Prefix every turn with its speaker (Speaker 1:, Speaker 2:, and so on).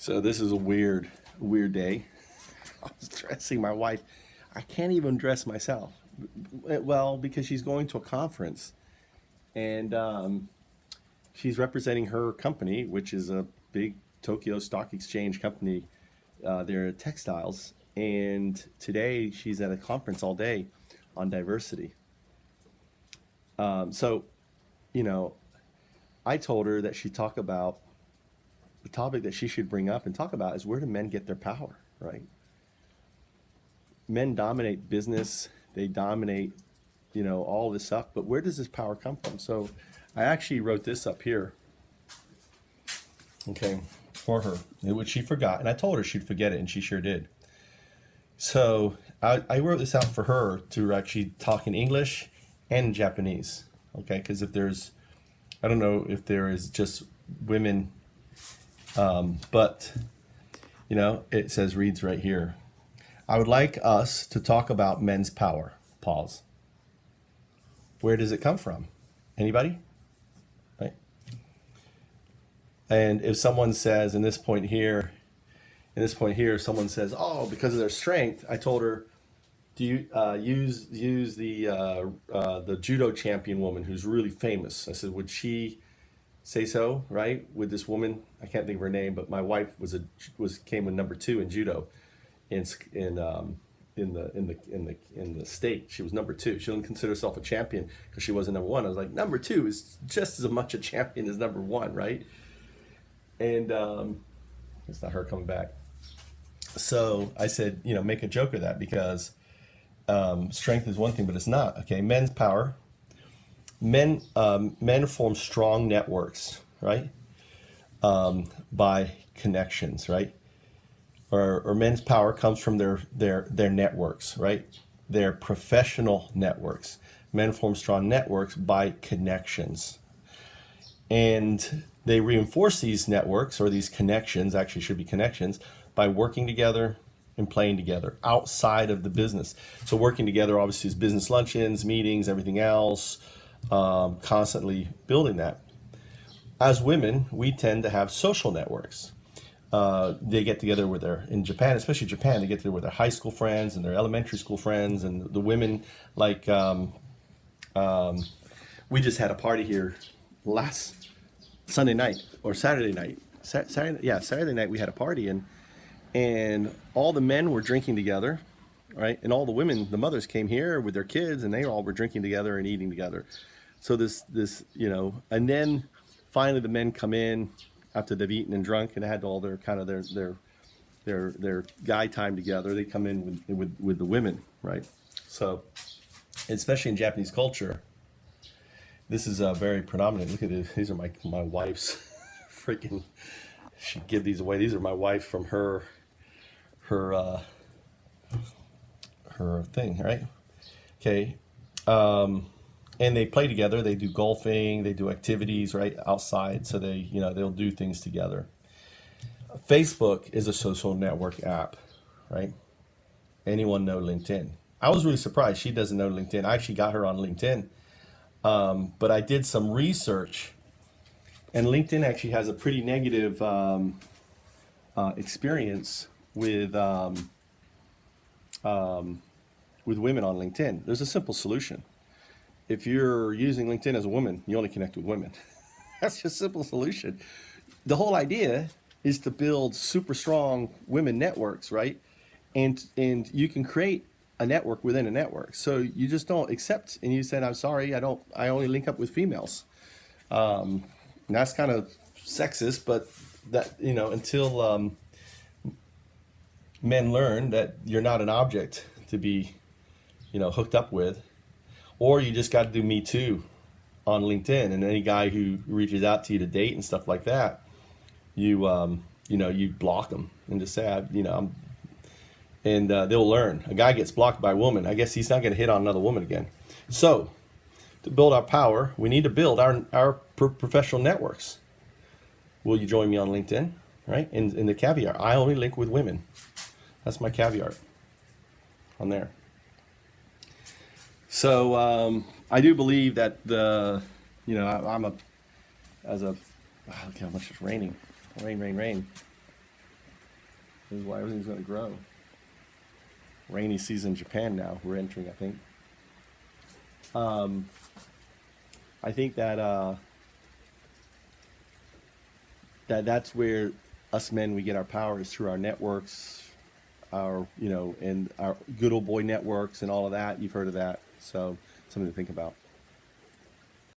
Speaker 1: So this is a weird day. I was dressing my wife. I can't even dress myself. Well, because she's going to a conference and she's representing her company, which is a big Tokyo Stock Exchange company. They're textiles. And today she's at a conference all day on diversity. So, you know, I told her that she talk about the topic that she should bring up and talk about is where do men get their power, right? Men dominate business, they dominate, all this stuff, but where does this power come from? So I actually wrote this up here, okay, for her, which she forgot. And I told her she'd forget it, and she sure did. So I wrote this out for her to actually talk in English and Japanese, okay? Because I don't know if there is just women, but, it reads right here. I would like us to talk about men's power. Pause. Where does it come from? Anybody? Right? And if someone says in this point here, someone says, "Oh, because of their strength," I told her, "Do you use the judo champion woman who's really famous?" I said, "Would she say so?" Right? With this woman, I can't think of her name, but my wife came in number 2 in judo, in the state. She was number 2. She didn't consider herself a champion because she wasn't number 1. I was like, number 2 is just as much a champion as number 1, right? And it's not her coming back. So I said, make a joke of that because strength is one thing, but it's not. Okay, men's power. Men form strong networks, right? By connections, right? Or men's power comes from their networks, right? Their professional networks. Men form strong networks by connections. And they reinforce these networks or these connections, actually should be connections, by working together and playing together outside of the business. So working together obviously is business luncheons, meetings, everything else, constantly building that. As women, we tend to have social networks. They get together in Japan, especially Japan, they get together with their high school friends and their elementary school friends, and the women, like, we just had a party here last Sunday night or Saturday night. Saturday night we had a party, and all the men were drinking together, right? And all the women, the mothers came here with their kids, and they all were drinking together and eating together. So this, and then finally the men come in after they've eaten and drunk and had all their kind of their guy time together. They come in with the women, right? So, especially in Japanese culture, this is very predominant. Look at this. These are my wife's freaking. She'd give these away. These are my wife from her thing, right? Okay. And they play together. They do golfing. They do activities right outside. So they'll do things together. Facebook is a social network app, right? Anyone know LinkedIn? I was really surprised she doesn't know LinkedIn. I actually got her on LinkedIn, but I did some research, and LinkedIn actually has a pretty negative experience with women on LinkedIn. There's a simple solution. If you're using LinkedIn as a woman, you only connect with women. That's just a simple solution. The whole idea is to build super strong women networks, right? And you can create a network within a network. So you just don't accept, and you said, "I'm sorry, I only link up with females." And that's kind of sexist, but that, until men learn that you're not an object to be, hooked up with. Or you just got to do Me Too on LinkedIn, and any guy who reaches out to you to date and stuff like that, you block them and just say, they'll learn. A guy gets blocked by a woman, I guess he's not going to hit on another woman again. So, to build our power, we need to build our professional networks. Will you join me on LinkedIn? Right? In the caveat, I only link with women. That's my caveat on there. So I do believe that look how much it's raining, rain. This is why everything's going to grow. Rainy season in Japan now. We're entering, I think. I think that that's where us men, we get our power, is through our networks, our, and our good old boy networks and all of that. You've heard of that. So something to think about.